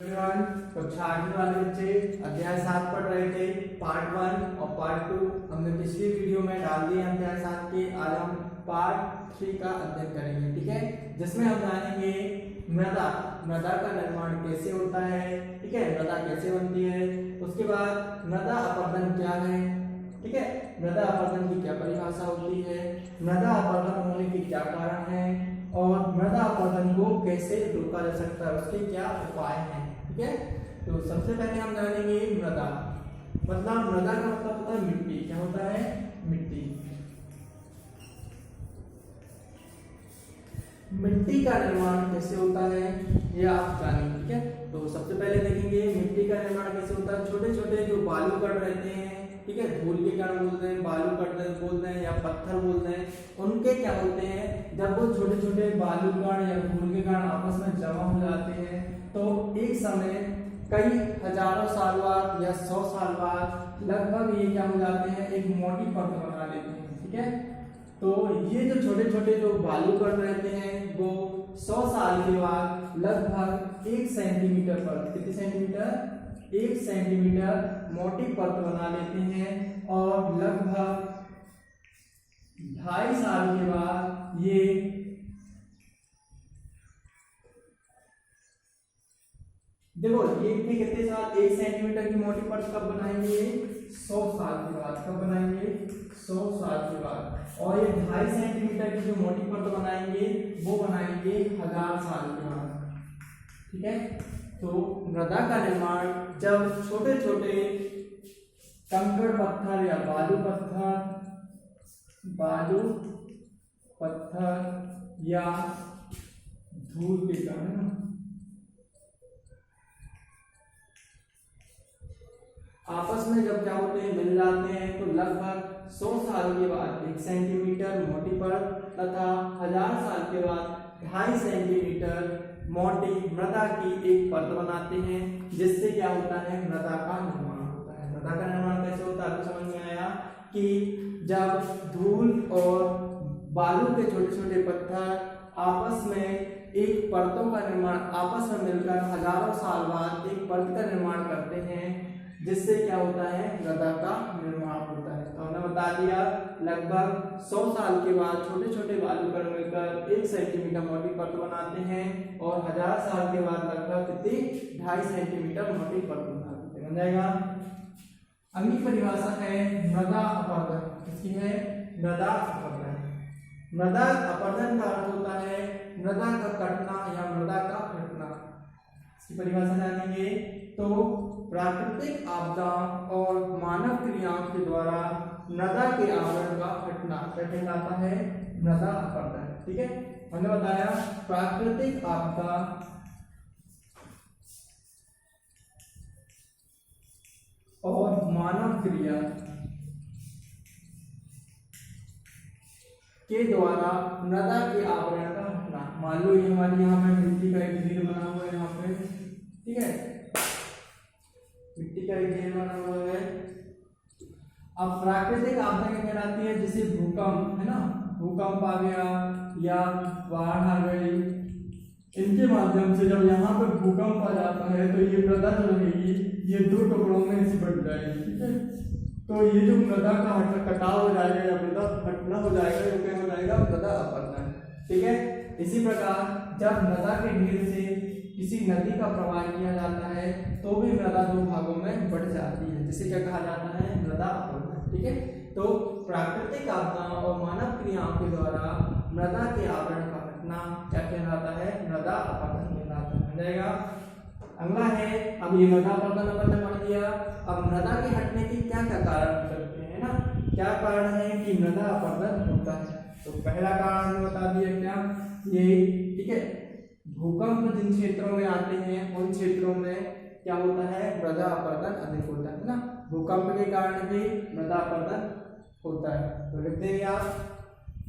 Everyone, कक्षा 8 वाले बच्चे अध्याय 7 पढ़ रहे थे। पार्ट 1 और पार्ट 2 हमने पिछली वीडियो में डाल दिए अध्याय 7 के। आज हम पार्ट 3 का अध्ययन करेंगे, ठीक है, जिसमें हम जानेंगे मृदा का निर्माण कैसे होता है, ठीक है, मृदा कैसे बनती है, उसके बाद मृदा अपरदन क्या है, ठीक है, मृदा अपरदन की क्या परिभाषा होती है, मृदा अपरदन होने के क्या कारण है और मृदा अपरदन को कैसे रोका जा सकता है, उसके क्या उपाय हैं, ठीक है। तो सबसे पहले हम जानेंगे मृदा। मतलब मृदा का मतलब होता है मिट्टी। क्या होता है? मिट्टी। मिट्टी का निर्माण कैसे होता है ये आप जानेंगे, ठीक है। तो सबसे पहले देखेंगे मिट्टी का निर्माण कैसे होता है। छोटे छोटे जो बालू कण रहते हैं, ठीक है, धूल के कण बोलते हैं, बालू कण बोलते हैं या पत्थर बोलते हैं, उनके क्या होते हैं, जब वो छोटे छोटे बालू कण या धूल के कण आपस में जमा हो जाते हैं तो एक समय कई हजारों साल बाद या 100 साल बाद लगभग ये क्या हो जाते हैं, एक मोटी परत बना लेते हैं, ठीक है। तो ये जो छोटे छोटे जो बालू कण रहते हैं वो 100 साल के बाद लगभग 1 सेंटीमीटर पर, कितने सेंटीमीटर, 1 सेंटीमीटर मोटी परत बना लेते हैं और लगभग 2.5 साल के बाद ये देखो ये थे कितने साल, 1 सेंटीमीटर की मोटी परत कब बनाएंगे, 100 साल के बाद। कब बनाएंगे? 100 साल के बाद। और ये 2.5 सेंटीमीटर की जो मोटी परत बनाएंगे वो बनाएंगे 1000 साल के बाद, ठीक है। तो मृदा का निर्माण जब छोटे छोटे कंकड़ पत्थर या बालू पत्थर या धूल के कण आपस में जब क्या होते हैं, मिल जाते हैं, तो लगभग 100 साल के बाद 1 सेंटीमीटर मोटी परत तथा 1000 साल के बाद 2.5 सेंटीमीटर मोटी मृदा की एक परत बनाते हैं, जिससे क्या होता है, मृदा का निर्माण होता है। मृदा का निर्माण कैसे होता है आपको समझ में आया कि जब धूल और बालू के छोटे छोटे पत्थर आपस में एक परतों का निर्माण, आपस में मिलकर हजारों साल बाद एक परत का निर्माण करते हैं, जिससे क्या होता है, मृदा का निर्माण होता है। तो हमने बता दिया लगभग 100 साल के बाद छोटे छोटे बालू कण मिलकर 1 सेंटीमीटर मोटी परत बनाते हैं और 1000 साल के बाद लगभग कितनी, 2.5 सेंटीमीटर मोटी परत बनाते हैं। बन जाएगा। अगली परिभाषा है मृदा अपरदन। किसकी है? मृदा अपरदन। मृदा अपरदन का अर्थ होता है मृदा का कटना या मृदा का फटना। इसकी परिभाषा जानेंगे तो प्राकृतिक आपदाओं और मानव क्रियाओं के द्वारा मृदा के आवरण का फटना कहलाता है मृदा अपरदन, ठीक है। हमने बताया प्राकृतिक आपदा और मानव क्रिया के द्वारा मृदा के आवरण का हटना। मान लो ये हमारे यहाँ पे मिट्टी का एक ढेर बना हुआ है, यहाँ पे, ठीक है, मिट्टी का एक ढेर बना हुआ है। अब प्राकृतिक आपदा क्या कहलाती है, जैसे भूकंप है ना, भूकंप आ गया या बाढ़ आ गई, इनके माध्यम से जब यहाँ पर भूकंप आ जाता है तो ये मृदा जो रहेगी ये 2 टुकड़ों में ऐसी बट जाएगी, ठीक है। तो ये जो मृदा का कटाव हो जाएगा या मृदा फटना हो जाएगा, ये क्या हो जाएगा, मृदा अपरदन, ठीक है। इसी प्रकार जब मृदा के ढेर से किसी नदी का प्रवाह किया जाता है तो भी मृदा 2 भागों में बढ़ जाती है, जिसे क्या कहा जाता है, मृदा अपरदन, ठीक है। तो प्राकृतिक आपदाओं और मानव क्रियाओं के द्वारा मृदा के आवरण का हटना क्या कहलाता है, मृदा अपरदन कहलाता है। बन जाएगा। अगला है, अब ये मृदा अपरदन अपन पढ़ लिया। अब मृदा के हटने के क्या क्या कारण हो सकते हैं ना, क्या कारण है कि मृदा अपरदन होता है। तो पहला कारण हमने बता दिया क्या, ये, ठीक है, भूकंप जिन क्षेत्रों में आते हैं उन क्षेत्रों में क्या होता है, मृदा अपरदन अधिक होता है ना। भूकंप के कारण भी मृदा अपरदन होता है। तो लिखते हैं आप,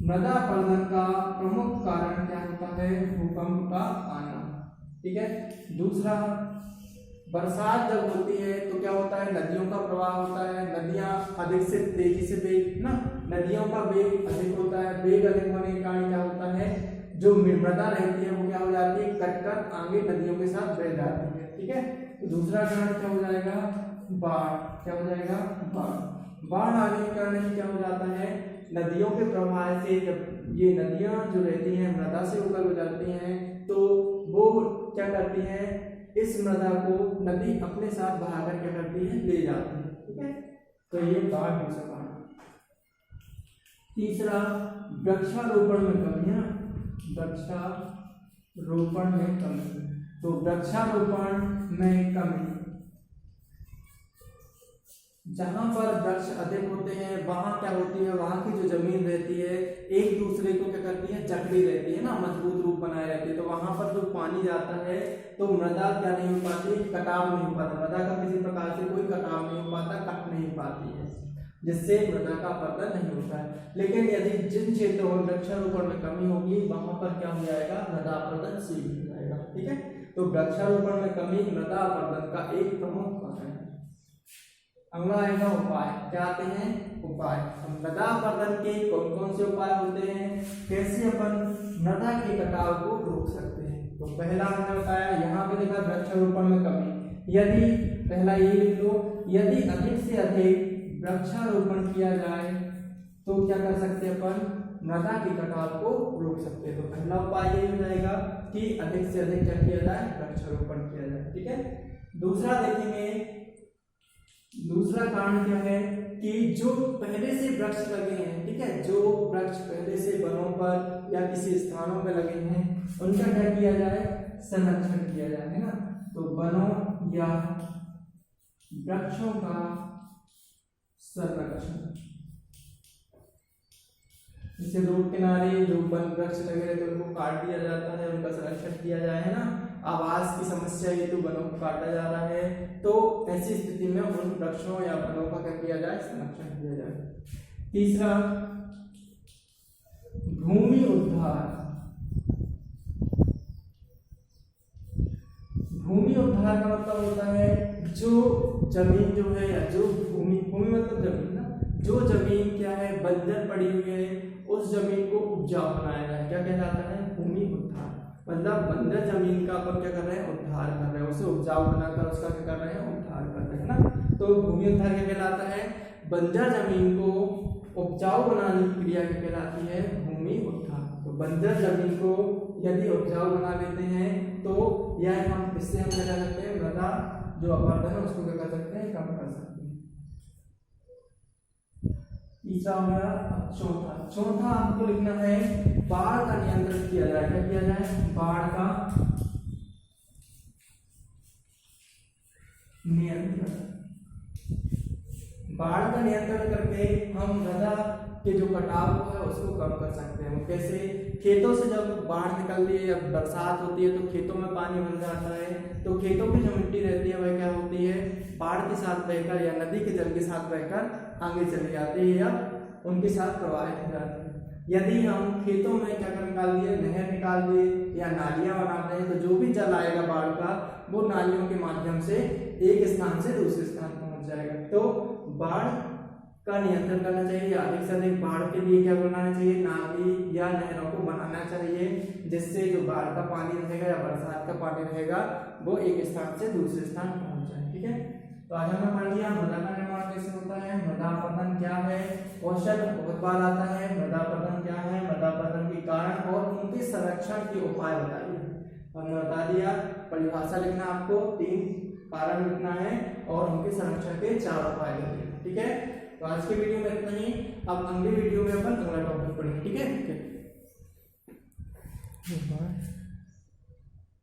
मृदा अपरदन का प्रमुख कारण क्या होता है, भूकंप का आना, ठीक है। दूसरा, बरसात जब होती है तो क्या होता है, नदियों का प्रवाह होता है, नदियां अधिक से तेजी से वेग ना, नदियों का वेग अधिक होता है। वेग अधिक होने के कारण क्या होता है, जो मृदा रहती है वो क्या हो जाती है, कट कर आगे नदियों के साथ बह जाती है। ठीक है। तो दूसरा कारण क्या हो जाएगा, बाढ़। क्या हो जाएगा, बाढ़। बाढ़ आने के कारण क्या हो जाता है, नदियों के प्रवाह से जब ये नदियां जो रहती हैं मृदा से होकर गुजरती हैं तो वो क्या करती हैं, इस मृदा को नदी अपने साथ बहाकर क्या करती है, ले जाती है, ठीक है। तो ये बाढ़ हो सका। तीसरा, वृक्षारोपण में कमी है, वृक्षारोपण में कमी। तो वृक्षारोपण में कमी, जहां पर वृक्ष अधिक होते हैं वहां क्या होती है, वहां की जो जमीन रहती है एक दूसरे को क्या करती है, जकड़ी रहती है ना, मजबूत रूप बनाए रहती है। तो वहां पर जो पानी जाता है तो मृदा क्या नहीं हो पाती, कटाव नहीं हो पाता, मृदा का किसी प्रकार से कोई कटाव नहीं हो पाता, कट नहीं पाती है, जिससे मृदा का अपरदन नहीं होता है। लेकिन यदि जिन क्षेत्रों में वृक्षारोपण में कमी होगी वहां पर क्या हो जाएगा, मृदा अपरदन शीघ्र हो जाएगा, ठीक है। तो वृक्षारोपण में कमी मृदा अपरदन का एक प्रमुख कारण है। अगला आएगा उपाय। क्या आते हैं, उपाय। मृदा अपरदन के कौन कौन से उपाय होते हैं, कैसे अपन मृदा के कटाव को रोक सकते हैं। तो पहला हमने बताया, यहाँ पे देखा वृक्षारोपण में कमी। यदि पहला ये लिख लो, यदि अधिक से अधिक वृक्षारोपण किया जाए तो क्या कर सकते हैं अपन, मृदा के कटाव को रोक सकते हैं। तो पहला उपाय ये हो जाएगा कि अधिक से अधिक क्या किया जाए, वृक्षारोपण किया जाए, ठीक है। दूसरा देखेंगे, दूसरा कारण क्या है कि जो पहले से वृक्ष लगे हैं, ठीक है, जो वृक्ष पहले से वनों पर या किसी स्थानों में लगे हैं उनका क्या किया जाए, संरक्षण किया जाए, है ना। तो वनों या वृक्षों का संरक्षण, जैसे रोड किनारे जो वन वृक्ष लगे रहते हैं उनको काट दिया जाता है, उनका संरक्षण किया जाए, है ना। आवास की समस्या हेतु वनों को काटा जा रहा है, तो ऐसी स्थिति में उन वृक्षों या वनों का क्या किया जाए, संरक्षण किया जाए। तीसरा, भूमि उद्धार। भूमि उद्धार का मतलब होता है जो जमीन जो है या जो भूमि मतलब जमीन ना, जो जमीन क्या है बंजर पड़ी हुई है उस जमीन को उपजाऊ बनाया जाए। क्या कहलाता है, भूमि उद्धार। मतलब बंजर जमीन का अपन क्या कर रहे हैं, उद्धार कर रहे हैं, उसे उपजाऊ बनाकर उसका क्या कर रहे हैं, उद्धार कर रहे हैं ना। तो भूमि उद्धार क्या कहलाता है, बंजर जमीन को उपजाऊ बनाने की क्रिया क्या कहलाती है, भूमि उद्धार। तो बंजर जमीन को यदि उपजाऊ बना लेते हैं तो यह हम इससे हम क्या कर सकते हैं, मृदा जो अपरदन है उसको क्या कर सकते हैं, कम कर सकते हैं। तीसरा हमारा चौथा हमको लिखना है, बाढ़ का नियंत्रण किया जाए। क्या किया जाए, बाढ़ का नियंत्रण। बाढ़ का नियंत्रण करके हम मृदा के जो कटाव है उसको कम कर सकते हैं। कैसे, खेतों से जब बाढ़ निकलती है या बरसात होती है तो खेतों में पानी भर जाता है, तो खेतों की जो मिट्टी रहती है वह क्या होती है, बाढ़ के साथ बहकर या नदी के जल के साथ बहकर आगे चली जाती है या उनके साथ प्रवाहित हो जाती है। यदि हम खेतों में क्या कर निकाल दिए, नहर निकाल दिए या नालियां बनाते हैं तो जो भी जल आएगा बाढ़ का वो नालियों के माध्यम से एक स्थान से दूसरे स्थान पहुंच जाएगा। तो बाढ़ का नियंत्रण करना चाहिए, अधिक से अधिक बाढ़ के लिए क्या बनाना चाहिए, नाली या नहरों को बनाना चाहिए, जिससे जो बाढ़ का पानी रहेगा या बरसात का पानी रहेगा वो एक स्थान से दूसरे स्थान पहुंच जाए, ठीक है। तो आज हमने पढ़ लिया मृदा का निर्माण कैसे होता है, मृदा अपरदन क्या है, क्वेश्चन बहुत बार आता है, मृदा अपरदन क्या है, मृदा अपरदन के कारण और उनके संरक्षण के उपाय बताइए। हमने बता दिया, परिभाषा लिखना आपको, 3 कारण लिखना है और उनके संरक्षण के 4 उपाय लिखने, ठीक है। तो आज के वीडियो में इतना ही, अब अगले वीडियो में अपन अगला टॉपिक पढ़ेंगे, ठीक है।